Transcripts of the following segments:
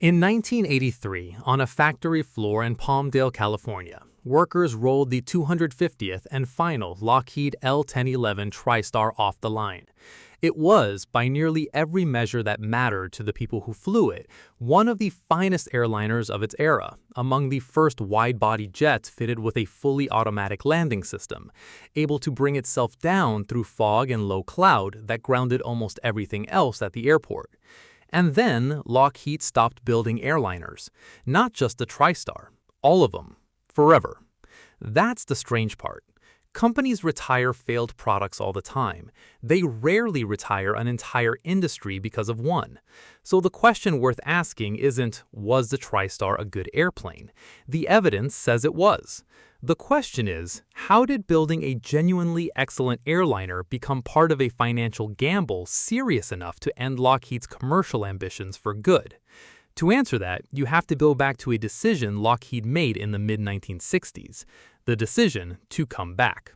In 1983, on a factory floor in Palmdale, California, workers rolled the 250th and final Lockheed L-1011 TriStar off the line. It was, by nearly every measure that mattered to the people who flew it, one of the finest airliners of its era, among the first wide-body jets fitted with a fully automatic landing system, able to bring itself down through fog and low cloud that grounded almost everything else at the airport. And then Lockheed stopped building airliners, not just the TriStar, all of them, forever. That's the strange part. Companies retire failed products all the time. They rarely retire an entire industry because of one. So the question worth asking isn't, was the TriStar a good airplane? The evidence says it was. The question is, how did building a genuinely excellent airliner become part of a financial gamble serious enough to end Lockheed's commercial ambitions for good? To answer that, you have to go back to a decision Lockheed made in the mid-1960s, the decision to come back.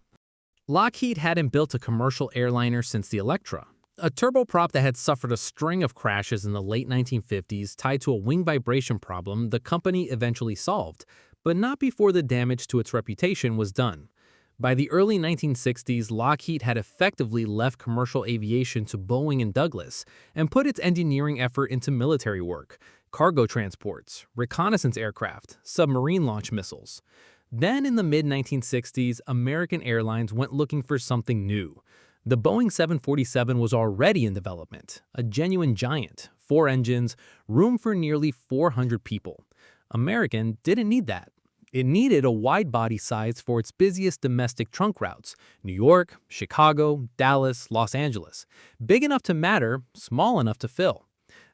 Lockheed hadn't built a commercial airliner since the Electra, a turboprop that had suffered a string of crashes in the late 1950s tied to a wing vibration problem the company eventually solved, but not before the damage to its reputation was done. By the early 1960s, Lockheed had effectively left commercial aviation to Boeing and Douglas and put its engineering effort into military work, cargo transports, reconnaissance aircraft, submarine launch missiles. Then in the mid-1960s, American Airlines went looking for something new. The Boeing 747 was already in development, a genuine giant, 4 engines, room for nearly 400 people. American didn't need that. It needed a wide-body size for its busiest domestic trunk routes, New York, Chicago, Dallas, Los Angeles. Big enough to matter, small enough to fill.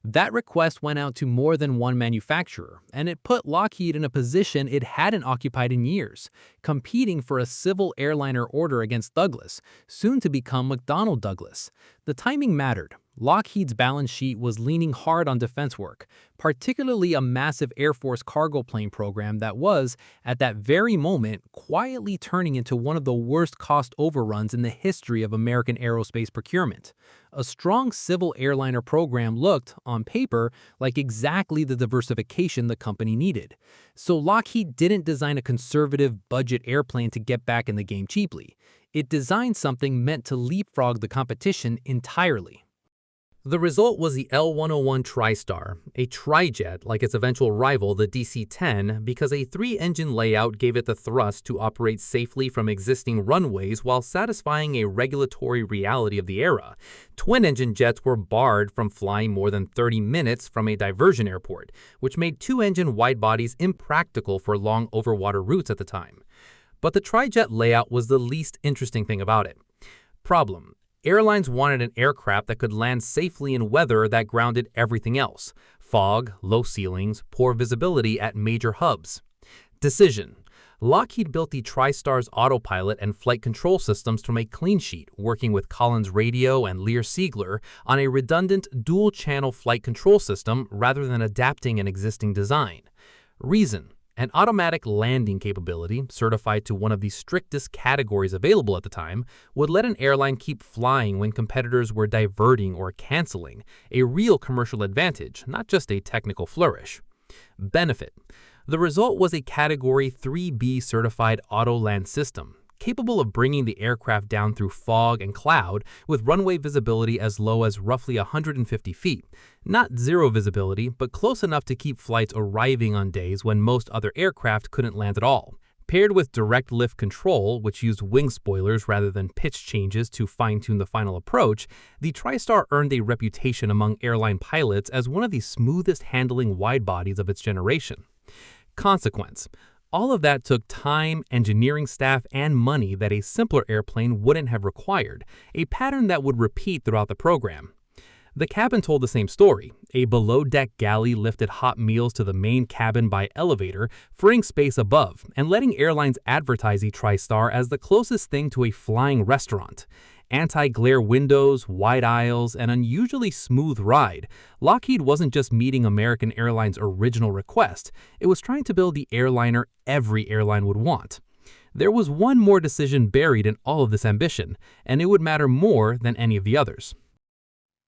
That request went out to more than one manufacturer, and it put Lockheed in a position it hadn't occupied in years, competing for a civil airliner order against Douglas, soon to become McDonnell Douglas. The timing mattered. Lockheed's balance sheet was leaning hard on defense work, particularly a massive Air Force cargo plane program that was, at that very moment, quietly turning into one of the worst cost overruns in the history of American aerospace procurement. A strong civil airliner program looked, on paper, like exactly the diversification the company needed. So Lockheed didn't design a conservative budget airplane to get back in the game cheaply. It designed something meant to leapfrog the competition entirely. The result was the L-1011 TriStar, a tri-jet like its eventual rival, the DC-10, because a 3-engine layout gave it the thrust to operate safely from existing runways while satisfying a regulatory reality of the era. Twin-engine jets were barred from flying more than 30 minutes from a diversion airport, which made 2-engine wide-bodies impractical for long overwater routes at the time. But the tri-jet layout was the least interesting thing about it. Problem: airlines wanted an aircraft that could land safely in weather that grounded everything else: fog, low ceilings, poor visibility at major hubs. Decision: Lockheed built the TriStar's autopilot and flight control systems from a clean sheet, working with Collins Radio and Lear Siegler on a redundant dual-channel flight control system rather than adapting an existing design. Reason: an automatic landing capability, certified to one of the strictest categories available at the time, would let an airline keep flying when competitors were diverting or canceling, a real commercial advantage, not just a technical flourish. Benefit: the result was a Category 3B certified auto-land system, capable of bringing the aircraft down through fog and cloud with runway visibility as low as roughly 150 feet. Not zero visibility, but close enough to keep flights arriving on days when most other aircraft couldn't land at all. Paired with direct lift control, which used wing spoilers rather than pitch changes to fine-tune the final approach, the TriStar earned a reputation among airline pilots as one of the smoothest handling wide-bodies of its generation. Consequence: all of that took time, engineering staff, and money that a simpler airplane wouldn't have required, a pattern that would repeat throughout the program. The cabin told the same story. A below-deck galley lifted hot meals to the main cabin by elevator, freeing space above, and letting airlines advertise the TriStar as the closest thing to a flying restaurant. Anti-glare windows, wide aisles, an unusually smooth ride. Lockheed wasn't just meeting American Airlines' original request, it was trying to build the airliner every airline would want. There was one more decision buried in all of this ambition, and it would matter more than any of the others.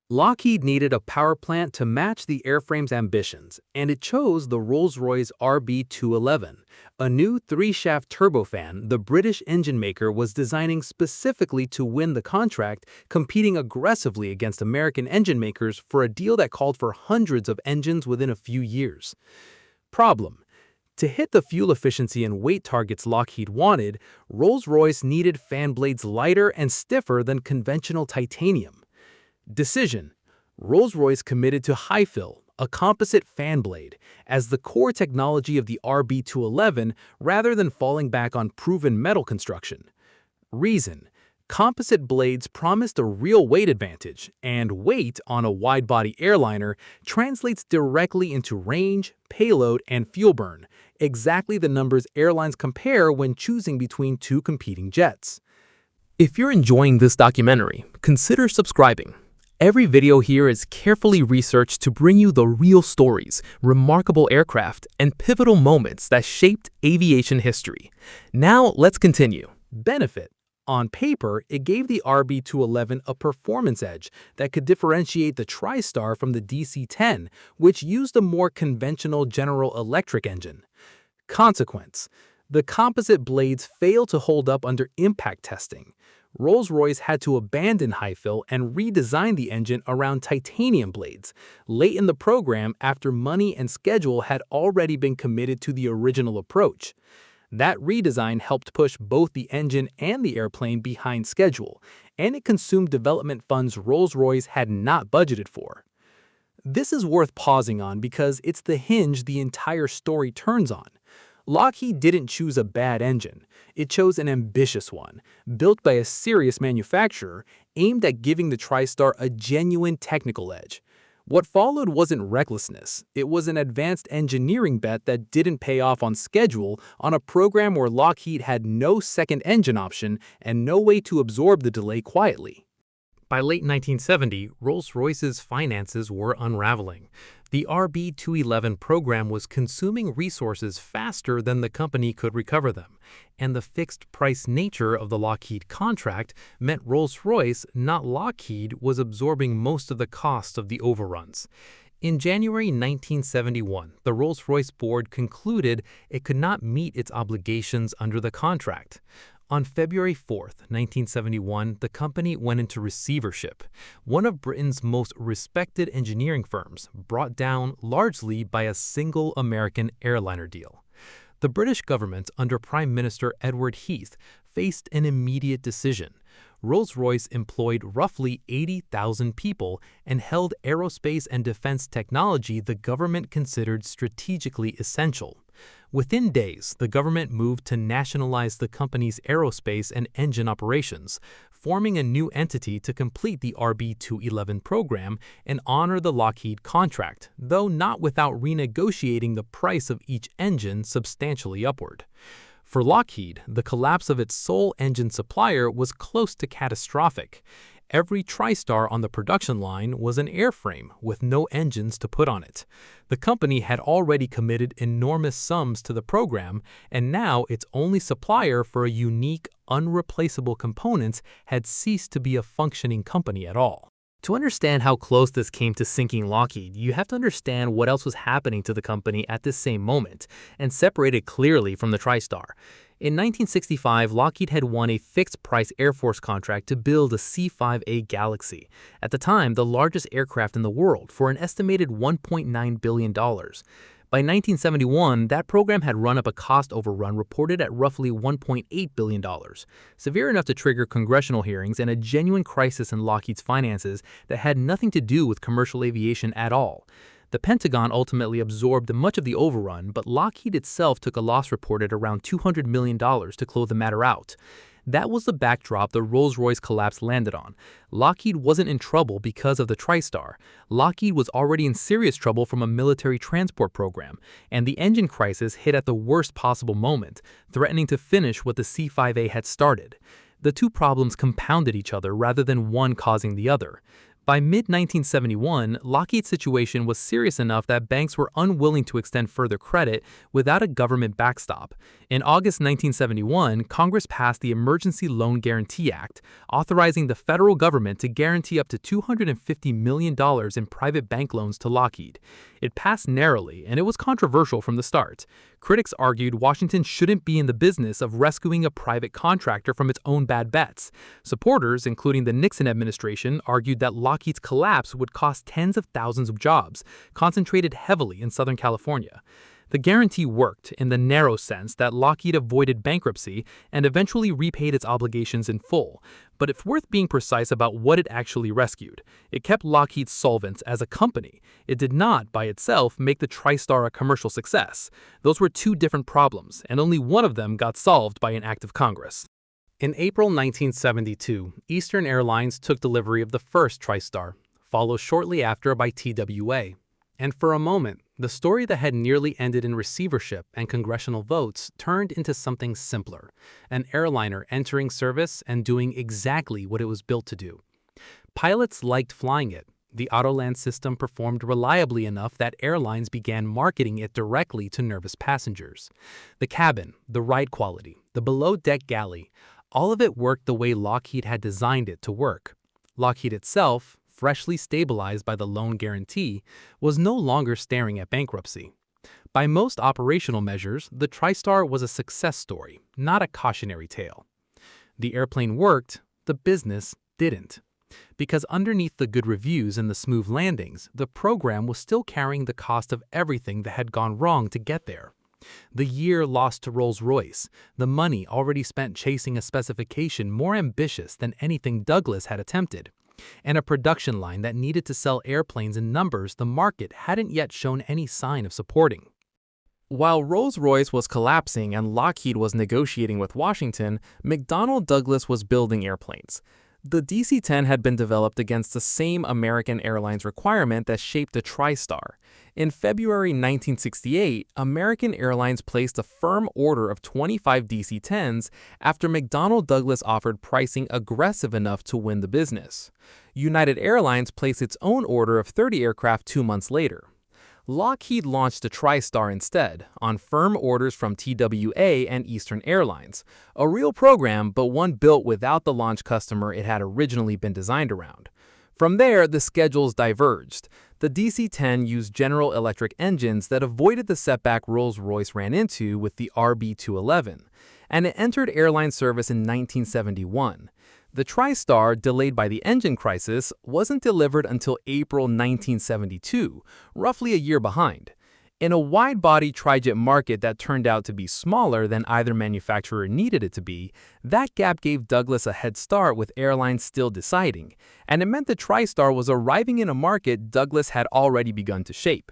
Lockheed needed a power plant to match the airframe's ambitions, and it chose the Rolls-Royce RB211, a new three-shaft turbofan the British engine maker was designing specifically to win the contract, competing aggressively against American engine makers for a deal that called for hundreds of engines within a few years. Problem: to hit the fuel efficiency and weight targets Lockheed wanted, Rolls-Royce needed fan blades lighter and stiffer than conventional titanium. Decision: Rolls-Royce committed to high-fill, a composite fan blade, as the core technology of the RB211 rather than falling back on proven metal construction. Reason: composite blades promised a real weight advantage, and weight on a wide-body airliner translates directly into range, payload, and fuel burn, exactly the numbers airlines compare when choosing between two competing jets. If you're enjoying this documentary, consider subscribing. Every video here is carefully researched to bring you the real stories, remarkable aircraft, and pivotal moments that shaped aviation history. Now, let's continue. Benefit: on paper, it gave the RB211 a performance edge that could differentiate the TriStar from the DC-10, which used a more conventional General Electric engine. Consequence: the composite blades failed to hold up under impact testing. Rolls-Royce had to abandon high-fill and redesign the engine around titanium blades, late in the program after money and schedule had already been committed to the original approach. That redesign helped push both the engine and the airplane behind schedule, and it consumed development funds Rolls-Royce had not budgeted for. This is worth pausing on because it's the hinge the entire story turns on. Lockheed didn't choose a bad engine. It chose an ambitious one, built by a serious manufacturer, aimed at giving the TriStar a genuine technical edge. What followed wasn't recklessness. It was an advanced engineering bet that didn't pay off on schedule on a program where Lockheed had no second engine option and no way to absorb the delay quietly. By late 1970, Rolls-Royce's finances were unraveling. The RB211 program was consuming resources faster than the company could recover them, and the fixed-price nature of the Lockheed contract meant Rolls-Royce, not Lockheed, was absorbing most of the cost of the overruns. In January 1971, the Rolls-Royce board concluded it could not meet its obligations under the contract. On February 4, 1971, the company went into receivership, one of Britain's most respected engineering firms, brought down largely by a single American airliner deal. The British government, under Prime Minister Edward Heath, faced an immediate decision. Rolls-Royce employed roughly 80,000 people and held aerospace and defense technology the government considered strategically essential. Within days, the government moved to nationalize the company's aerospace and engine operations, forming a new entity to complete the RB211 program and honor the Lockheed contract, though not without renegotiating the price of each engine substantially upward. For Lockheed, the collapse of its sole engine supplier was close to catastrophic. Every TriStar on the production line was an airframe with no engines to put on it. The company had already committed enormous sums to the program, and now its only supplier for a unique, unreplaceable components had ceased to be a functioning company at all. To understand how close this came to sinking Lockheed, you have to understand what else was happening to the company at this same moment, and separate it clearly from the TriStar. In 1965, Lockheed had won a fixed-price Air Force contract to build a C-5A Galaxy, at the time the largest aircraft in the world, for an estimated $1.9 billion. By 1971, that program had run up a cost overrun reported at roughly $1.8 billion, severe enough to trigger congressional hearings and a genuine crisis in Lockheed's finances that had nothing to do with commercial aviation at all. The Pentagon ultimately absorbed much of the overrun, but Lockheed itself took a loss reported around $200 million to close the matter out. That was the backdrop the Rolls-Royce collapse landed on. Lockheed wasn't in trouble because of the TriStar. Lockheed was already in serious trouble from a military transport program, and the engine crisis hit at the worst possible moment, threatening to finish what the C-5A had started. The two problems compounded each other rather than one causing the other. By mid-1971, Lockheed's situation was serious enough that banks were unwilling to extend further credit without a government backstop. In August 1971, Congress passed the Emergency Loan Guarantee Act, authorizing the federal government to guarantee up to $250 million in private bank loans to Lockheed. It passed narrowly, and it was controversial from the start. Critics argued Washington shouldn't be in the business of rescuing a private contractor from its own bad bets. Supporters, including the Nixon administration, argued that Lockheed's collapse would cost tens of thousands of jobs, concentrated heavily in Southern California. The guarantee worked in the narrow sense that Lockheed avoided bankruptcy and eventually repaid its obligations in full, but it's worth being precise about what it actually rescued. It kept Lockheed solvent as a company. It did not, by itself, make the TriStar a commercial success. Those were two different problems, and only one of them got solved by an act of Congress. In April 1972, Eastern Airlines took delivery of the first TriStar, followed shortly after by TWA. And for a moment, the story that had nearly ended in receivership and congressional votes turned into something simpler, an airliner entering service and doing exactly what it was built to do. Pilots liked flying it. The Autoland system performed reliably enough that airlines began marketing it directly to nervous passengers. The cabin, the ride quality, the below-deck galley, all of it worked the way Lockheed had designed it to work. Lockheed itself, freshly stabilized by the loan guarantee, was no longer staring at bankruptcy. By most operational measures, the TriStar was a success story, not a cautionary tale. The airplane worked, the business didn't. Because underneath the good reviews and the smooth landings, the program was still carrying the cost of everything that had gone wrong to get there. The year lost to Rolls-Royce, the money already spent chasing a specification more ambitious than anything Douglas had attempted, and a production line that needed to sell airplanes in numbers the market hadn't yet shown any sign of supporting. While Rolls-Royce was collapsing and Lockheed was negotiating with Washington, McDonnell Douglas was building airplanes. The DC-10 had been developed against the same American Airlines requirement that shaped the TriStar. In February 1968, American Airlines placed a firm order of 25 DC-10s after McDonnell Douglas offered pricing aggressive enough to win the business. United Airlines placed its own order of 30 aircraft 2 months later. Lockheed launched the TriStar instead, on firm orders from TWA and Eastern Airlines, a real program but one built without the launch customer it had originally been designed around. From there, the schedules diverged. The DC-10 used General Electric engines that avoided the setback Rolls-Royce ran into with the RB211, and it entered airline service in 1971. The TriStar, delayed by the engine crisis, wasn't delivered until April 1972, roughly a year behind. In a wide-body trijet market that turned out to be smaller than either manufacturer needed it to be, that gap gave Douglas a head start with airlines still deciding, and it meant the TriStar was arriving in a market Douglas had already begun to shape.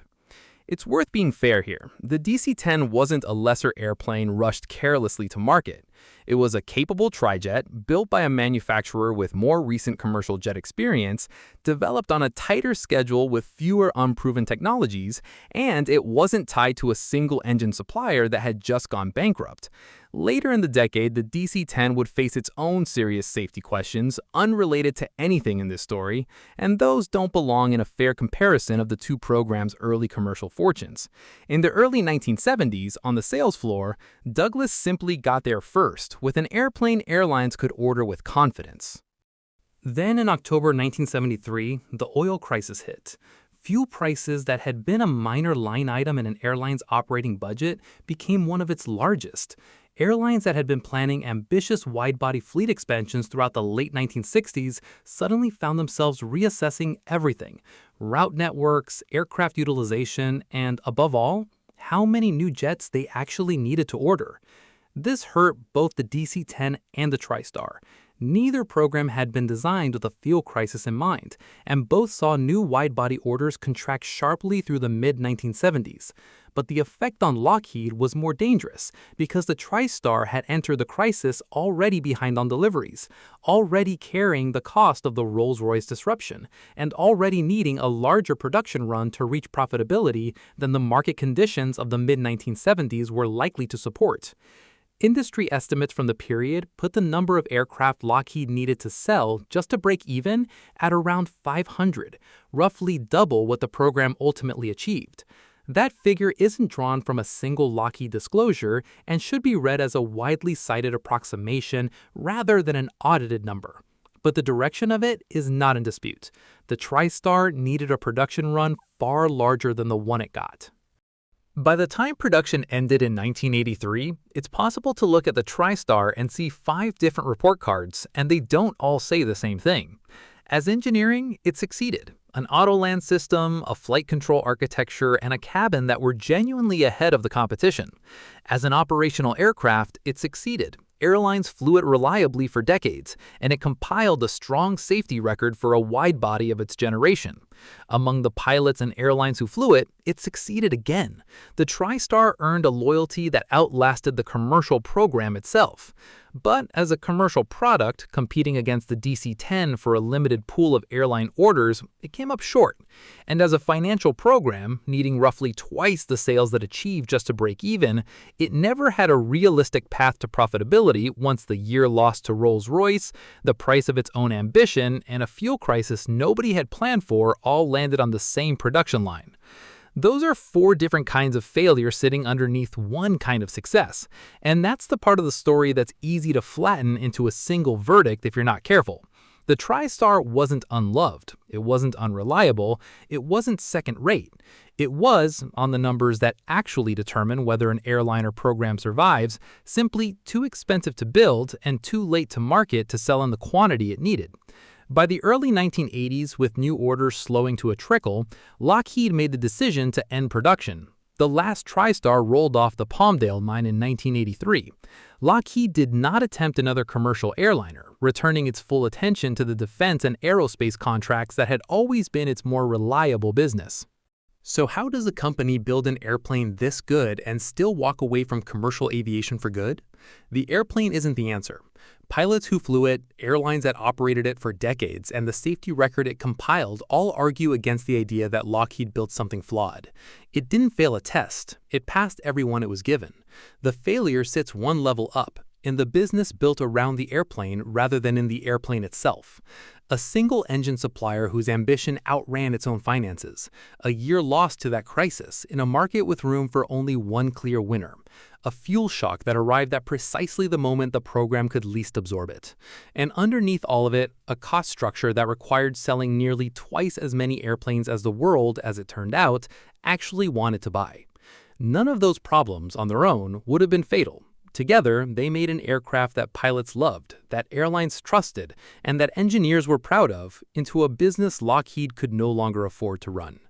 It's worth being fair here. The DC-10 wasn't a lesser airplane rushed carelessly to market. It was a capable trijet built by a manufacturer with more recent commercial jet experience, developed on a tighter schedule with fewer unproven technologies, and it wasn't tied to a single engine supplier that had just gone bankrupt. Later in the decade, the DC-10 would face its own serious safety questions unrelated to anything in this story, and those don't belong in a fair comparison of the two programs' early commercial fortunes. In the early 1970s, on the sales floor, Douglas simply got there first, with an airplane airlines could order with confidence. Then in October 1973, the oil crisis hit. Fuel prices that had been a minor line item in an airline's operating budget became one of its largest. Airlines that had been planning ambitious wide-body fleet expansions throughout the late 1960s suddenly found themselves reassessing everything: route networks, aircraft utilization, and, above all, how many new jets they actually needed to order. This hurt both the DC-10 and the TriStar. Neither program had been designed with a fuel crisis in mind, and both saw new wide-body orders contract sharply through the mid-1970s. But the effect on Lockheed was more dangerous because the TriStar had entered the crisis already behind on deliveries, already carrying the cost of the Rolls-Royce disruption, and already needing a larger production run to reach profitability than the market conditions of the mid-1970s were likely to support. Industry estimates from the period put the number of aircraft Lockheed needed to sell just to break even at around 500, roughly double what the program ultimately achieved. That figure isn't drawn from a single Lockheed disclosure and should be read as a widely cited approximation rather than an audited number. But the direction of it is not in dispute. The TriStar needed a production run far larger than the one it got. By the time production ended in 1983, it's possible to look at the TriStar and see 5 different report cards, and they don't all say the same thing. As engineering, it succeeded. An auto-land system, a flight control architecture, and a cabin that were genuinely ahead of the competition. As an operational aircraft, it succeeded. Airlines flew it reliably for decades, and it compiled a strong safety record for a wide body of its generation. Among the pilots and airlines who flew it, it succeeded again. The TriStar earned a loyalty that outlasted the commercial program itself. But as a commercial product, competing against the DC-10 for a limited pool of airline orders, it came up short. And as a financial program, needing roughly twice the sales that achieved just to break even, it never had a realistic path to profitability once the year lost to Rolls-Royce, the price of its own ambition, and a fuel crisis nobody had planned for all landed on the same production line. Those are 4 different kinds of failure sitting underneath one kind of success, and that's the part of the story that's easy to flatten into a single verdict if you're not careful. The TriStar wasn't unloved, it wasn't unreliable, it wasn't second-rate. It was, on the numbers that actually determine whether an airliner program survives, simply too expensive to build and too late to market to sell in the quantity it needed. By the early 1980s, with new orders slowing to a trickle, Lockheed made the decision to end production. The last TriStar rolled off the Palmdale mine in 1983. Lockheed did not attempt another commercial airliner, returning its full attention to the defense and aerospace contracts that had always been its more reliable business. So how does a company build an airplane this good and still walk away from commercial aviation for good? The airplane isn't the answer. Pilots who flew it, airlines that operated it for decades, and the safety record it compiled all argue against the idea that Lockheed built something flawed. It didn't fail a test. It passed everyone it was given. The failure sits one level up, in the business built around the airplane rather than in the airplane itself. A single-engine supplier whose ambition outran its own finances. A year lost to that crisis in a market with room for only one clear winner. A fuel shock that arrived at precisely the moment the program could least absorb it. And underneath all of it, a cost structure that required selling nearly twice as many airplanes as the world, as it turned out, actually wanted to buy. None of those problems on their own would have been fatal. Together, they made an aircraft that pilots loved, that airlines trusted, and that engineers were proud of, into a business Lockheed could no longer afford to run.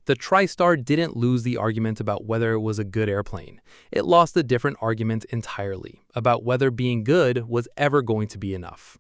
The TriStar didn't lose the argument about whether it was a good airplane. It lost a different argument entirely, about whether being good was ever going to be enough.